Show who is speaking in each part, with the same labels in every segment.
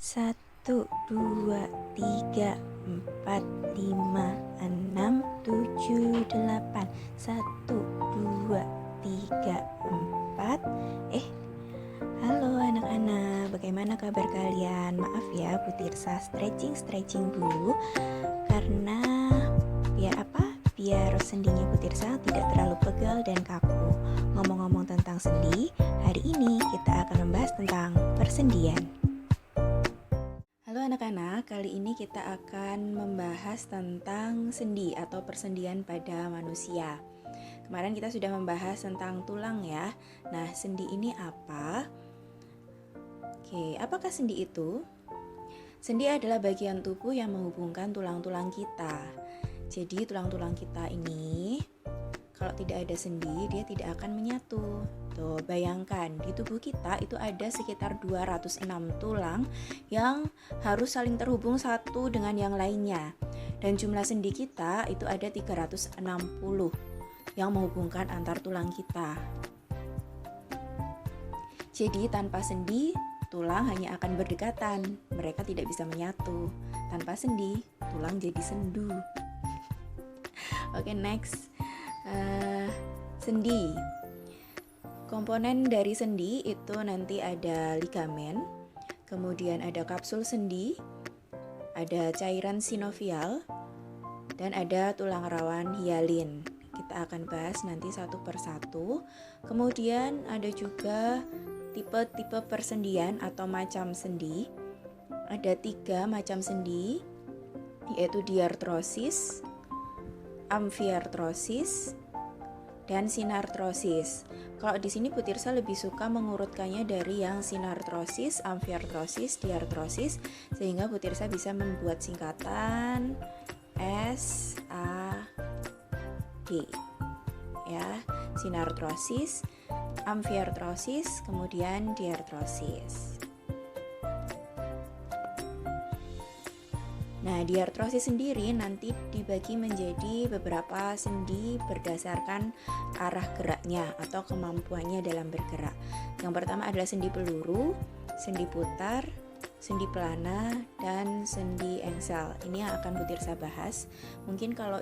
Speaker 1: 1, 2, 3, 4, 5, 6, 7, 8. 1, 2, 3, 4. Halo anak-anak, bagaimana kabar kalian? Maaf ya, Bu Tirsa stretching dulu karena biar sendinya Bu Tirsa tidak terlalu pegal dan kaku. Ngomong-ngomong tentang sendi, hari ini kita akan membahas tentang persendian. Halo anak-anak, kali ini kita akan membahas tentang sendi atau persendian pada manusia. Kemarin kita sudah membahas tentang tulang ya. Nah, sendi ini apa? Oke, apakah sendi itu? Sendi adalah bagian tubuh yang menghubungkan tulang-tulang kita. Jadi tulang-tulang kita ini kalau tidak ada sendi, dia tidak akan menyatu. Tuh, bayangkan di tubuh kita itu ada sekitar 206 tulang yang harus saling terhubung satu dengan yang lainnya. Dan jumlah sendi kita itu ada 360 yang menghubungkan antar tulang kita. Jadi tanpa sendi, tulang hanya akan berdekatan. Mereka tidak bisa menyatu. Tanpa sendi, tulang jadi sendu. Oke, next. Sendi. Komponen dari sendi itu nanti ada ligamen, kemudian ada kapsul sendi, ada cairan sinovial, dan ada tulang rawan hialin. Kita akan bahas nanti satu persatu. Kemudian ada juga tipe-tipe persendian atau macam sendi. Ada 3 macam sendi, yaitu diartrosis, amfiartrosis, dan sinartrosis. Kalau di sini Bu Tirsa lebih suka mengurutkannya dari yang sinartrosis, amfiartrosis, diartrosis, sehingga Bu Tirsa bisa membuat singkatan SAD. Ya, sinartrosis, amfiartrosis, kemudian diartrosis. Nah, diartrosis sendiri nanti dibagi menjadi beberapa sendi berdasarkan arah geraknya atau kemampuannya dalam bergerak. Yang pertama adalah sendi peluru, sendi putar, sendi pelana, dan sendi engsel. Ini yang akan Bu Tirsa bahas. Mungkin kalau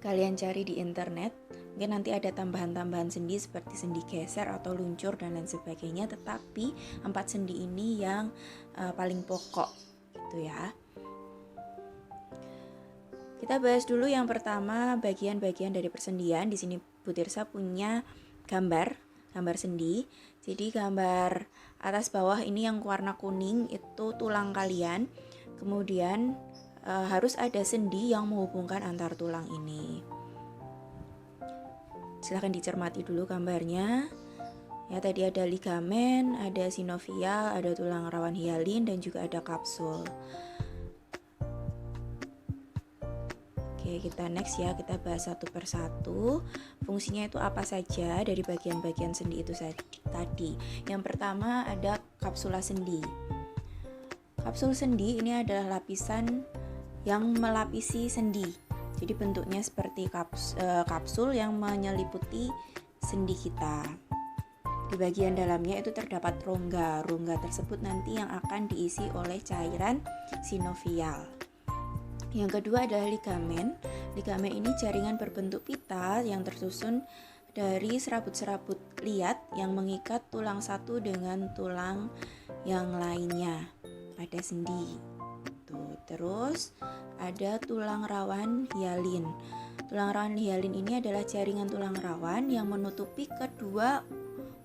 Speaker 1: kalian cari di internet, mungkin nanti ada tambahan-tambahan sendi seperti sendi geser atau luncur dan lain sebagainya. Tetapi 4 sendi ini yang paling pokok, gitu ya. Kita bahas dulu yang pertama bagian-bagian dari persendian. Di sini Bu Tirsa punya gambar sendi. Jadi gambar atas bawah ini yang warna kuning itu tulang kalian. Kemudian harus ada sendi yang menghubungkan antar tulang ini. Silahkan dicermati dulu gambarnya. Ya, tadi ada ligamen, ada sinovial, ada tulang rawan hialin, dan juga ada kapsul. Oke, kita next ya, kita bahas satu persatu. Fungsinya itu apa saja dari bagian-bagian sendi itu tadi. Yang pertama ada kapsula sendi. Kapsul sendi ini adalah lapisan yang melapisi sendi. Jadi bentuknya seperti kapsul yang menyeliputi sendi kita. Di bagian dalamnya itu terdapat rongga. Rongga tersebut nanti yang akan diisi oleh cairan sinovial. Yang kedua adalah ligamen. Ligamen ini jaringan berbentuk pita yang tersusun dari serabut-serabut liat yang mengikat tulang satu dengan tulang yang lainnya pada sendi. Terus ada tulang rawan hialin. Tulang rawan hialin ini adalah jaringan tulang rawan yang menutupi kedua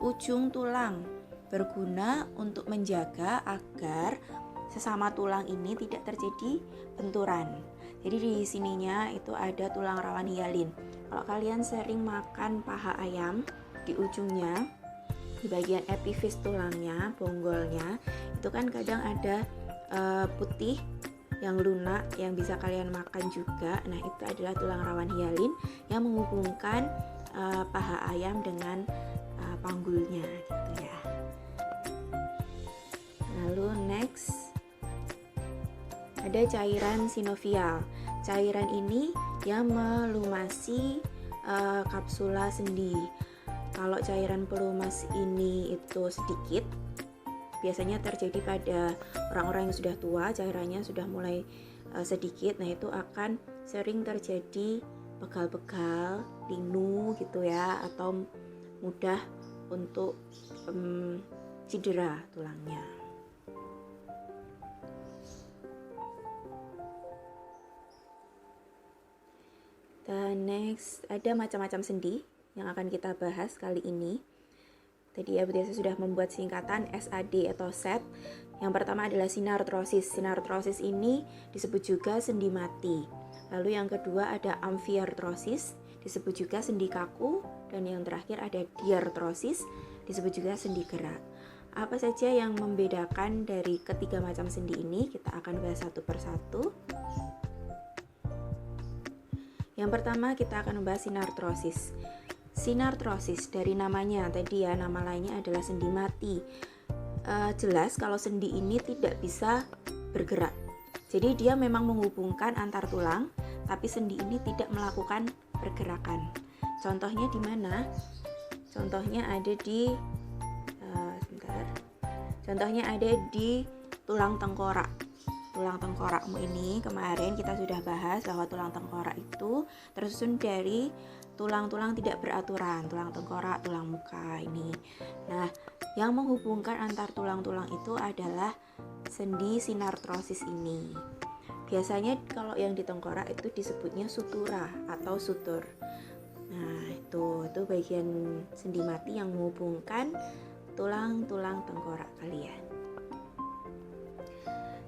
Speaker 1: ujung tulang, berguna untuk menjaga agar sesama tulang ini tidak terjadi benturan. Jadi di sininya itu ada tulang rawan hialin. Kalau kalian sering makan paha ayam, di ujungnya, di bagian epifis tulangnya, bonggolnya, itu kan kadang ada putih yang lunak yang bisa kalian makan juga. Nah, itu adalah tulang rawan hialin yang menghubungkan paha ayam dengan panggulnya, gitu ya. Lalu next ada cairan sinovial. Cairan ini yang melumasi kapsula sendi. Kalau cairan pelumas ini itu sedikit, biasanya terjadi pada orang-orang yang sudah tua, cairannya sudah mulai sedikit. Nah, itu akan sering terjadi pegal-pegal, linu gitu ya, atau mudah untuk cedera tulangnya. Dan next, ada macam-macam sendi yang akan kita bahas kali ini. Tadi ya, saya sudah membuat singkatan SAD atau SAD. Yang pertama adalah sinartrosis. Sinartrosis ini disebut juga sendi mati. Lalu yang kedua ada amfiartrosis, disebut juga sendi kaku. Dan yang terakhir ada diartrosis, disebut juga sendi gerak. Apa saja yang membedakan dari ketiga macam sendi ini? Kita akan bahas satu persatu. Yang pertama kita akan membahas sinartrosis. Sinartrosis dari namanya tadi ya, nama lainnya adalah sendi mati. Jelas kalau sendi ini tidak bisa bergerak. Jadi dia memang menghubungkan antar tulang, tapi sendi ini tidak melakukan pergerakan. Contohnya di mana? Contohnya ada di Contohnya ada di tulang tengkorak. Tulang tengkorakmu ini kemarin kita sudah bahas bahwa tulang tengkorak itu tersusun dari tulang-tulang tidak beraturan, tulang tengkorak, tulang muka ini. Nah, yang menghubungkan antar tulang-tulang itu adalah sendi sinartrosis ini. Biasanya kalau yang di tengkorak itu disebutnya sutura atau sutur. Nah, itu bagian sendi mati yang menghubungkan tulang-tulang tengkorak kalian.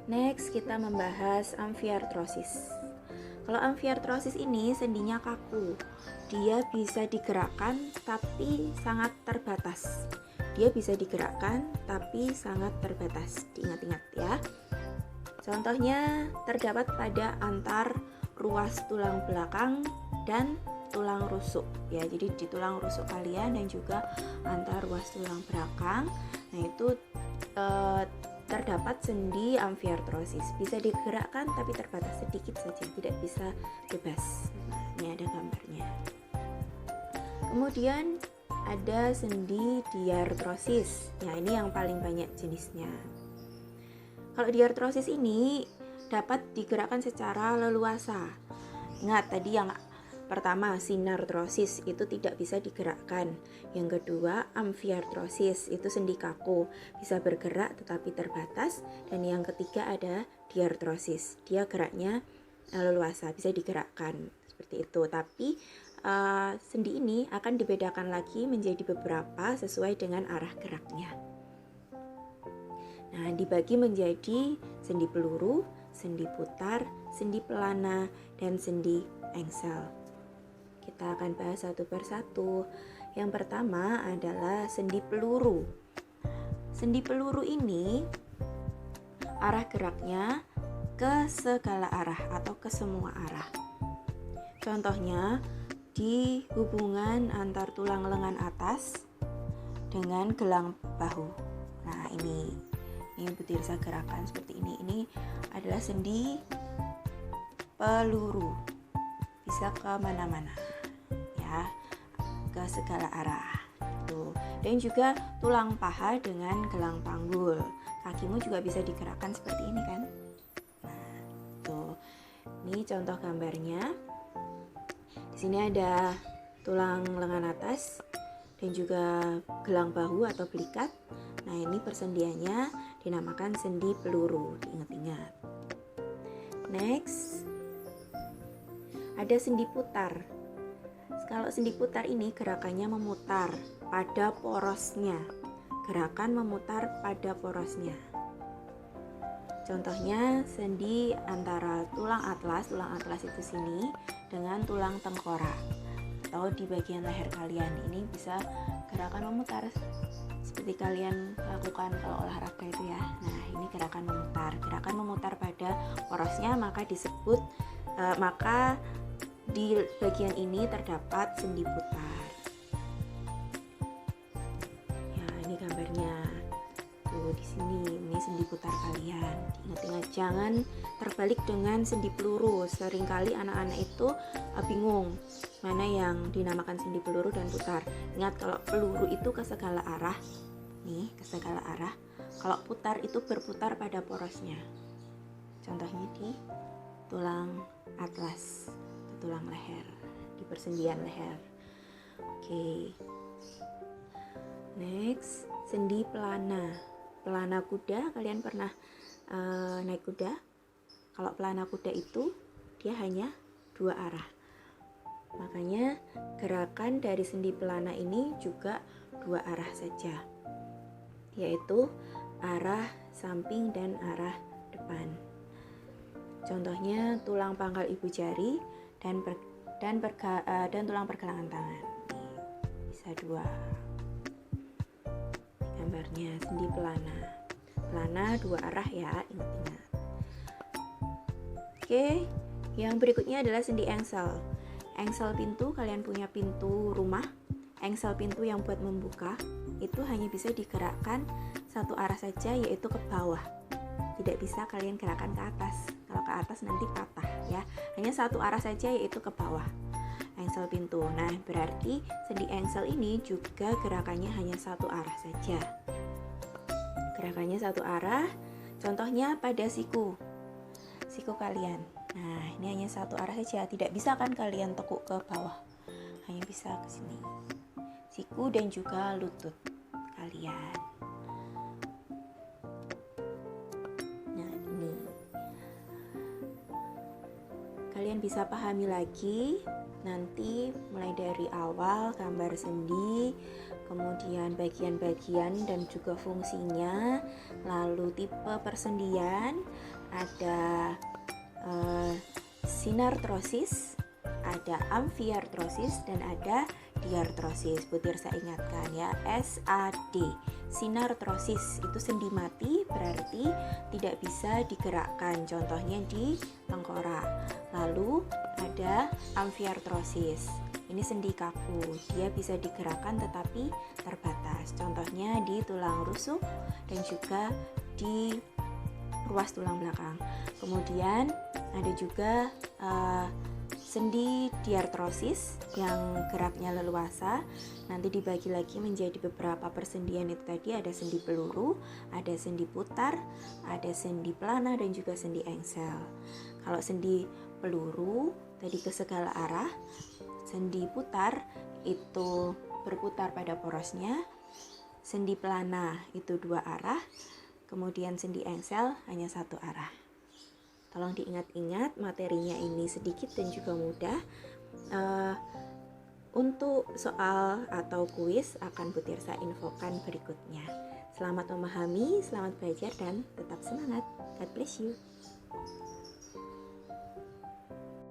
Speaker 1: Next, kita membahas amfiartrosis. Kalau amfiartrosis ini sendinya kaku. Dia bisa digerakkan tapi sangat terbatas. Dia bisa digerakkan tapi sangat terbatas. Diingat-ingat ya. Contohnya terdapat pada antar ruas tulang belakang dan tulang rusuk ya. Jadi di tulang rusuk kalian dan juga antar ruas tulang belakang. Nah, itu terdapat sendi amfiartrosis. Bisa digerakkan tapi terbatas sedikit saja, tidak bisa bebas. Nah, ini ada gambarnya. Kemudian ada sendi diartrosis. Nah, ini yang paling banyak jenisnya. Kalau diartrosis ini dapat digerakkan secara leluasa. Ingat tadi yang pertama sinartrosis itu tidak bisa digerakkan. Yang kedua amfiartrosis itu sendi kaku, bisa bergerak tetapi terbatas. Dan yang ketiga ada diartrosis, dia geraknya leluasa, bisa digerakkan seperti itu. Tapi sendi ini akan dibedakan lagi menjadi beberapa sesuai dengan arah geraknya. Nah, dibagi menjadi sendi peluru, sendi putar, sendi pelana, dan sendi engsel. Kita akan bahas satu persatu. Yang pertama adalah sendi peluru. Sendi peluru ini arah geraknya ke segala arah atau ke semua arah. Contohnya di hubungan antar tulang lengan atas dengan gelang bahu. Nah, ini Butirsa gerakan seperti ini. Ini adalah sendi peluru. Bisa ke mana-mana. Ke segala arah tuh. Dan juga tulang paha dengan gelang panggul. Kakimu juga bisa digerakkan seperti ini kan. Nah, tuh. Ini contoh gambarnya. Di sini ada tulang lengan atas dan juga gelang bahu atau belikat. Nah, ini persendiannya dinamakan sendi peluru, diingat-ingat. Next, ada sendi putar. Kalau sendi putar ini gerakannya memutar pada porosnya. Gerakan memutar pada porosnya. Contohnya sendi antara tulang atlas itu sini dengan tulang tengkorak. Atau di bagian leher kalian ini bisa gerakan memutar seperti kalian lakukan kalau olahraga itu ya. Nah, ini gerakan memutar pada porosnya, maka disebut di bagian ini terdapat sendi putar. Ya, ini gambarnya. Tuh di sini, ini sendi putar kalian. Ingat-ingat jangan terbalik dengan sendi peluru. Seringkali anak-anak itu bingung mana yang dinamakan sendi peluru dan putar. Ingat kalau peluru itu ke segala arah. Nih, ke segala arah. Kalau putar itu berputar pada porosnya. Contohnya di tulang atlas, tulang leher, di persendian leher. Oke. Next, sendi pelana. Pelana kuda, kalian pernah naik kuda? Kalau pelana kuda itu dia hanya 2 arah. Makanya gerakan dari sendi pelana ini juga 2 arah saja, yaitu arah samping dan arah depan. Contohnya tulang pangkal ibu jari dan tulang pergelangan tangan. Bisa 2. Gambarnya sendi pelana. Pelana 2 arah ya, ingat-ingat. Oke, yang berikutnya adalah sendi engsel. Engsel pintu, kalian punya pintu rumah, engsel pintu yang buat membuka itu hanya bisa digerakkan 1 arah saja, yaitu ke bawah. Tidak bisa kalian gerakkan ke atas. Kalau ke atas nanti patah ya. Hanya 1 arah saja, yaitu ke bawah. Engsel pintu. Nah, berarti sendi engsel ini juga gerakannya hanya 1 arah saja. Gerakannya 1 arah. Contohnya pada siku kalian. Nah, ini hanya 1 arah saja. Tidak bisa kan kalian tekuk ke bawah. Hanya bisa ke sini. Siku dan juga lutut kalian. Nah, ini. Kalian bisa pahami lagi nanti mulai dari awal gambar sendi, kemudian bagian-bagian dan juga fungsinya, lalu tipe persendian, ada sinartrosis, ada amfiartrosis, dan ada diartrosis. Butir saya ingatkan ya, SAD. Sinartrosis itu sendi mati, berarti tidak bisa digerakkan, contohnya di tengkorak. Lalu ada amfiartrosis, ini sendi kaku, dia bisa digerakkan tetapi terbatas, contohnya di tulang rusuk dan juga di ruas tulang belakang. Kemudian ada juga sendi diartrosis yang geraknya leluasa. Nanti dibagi lagi menjadi beberapa persendian itu tadi, ada sendi peluru, ada sendi putar, ada sendi pelana, dan juga sendi engsel. Kalau sendi peluru tadi ke segala arah, sendi putar itu berputar pada porosnya, sendi pelana itu 2 arah, kemudian sendi engsel hanya 1 arah. Tolong diingat-ingat, materinya ini sedikit dan juga mudah. Untuk soal atau kuis akan Butir saya infokan berikutnya. Selamat memahami, selamat belajar, dan tetap semangat. God bless you.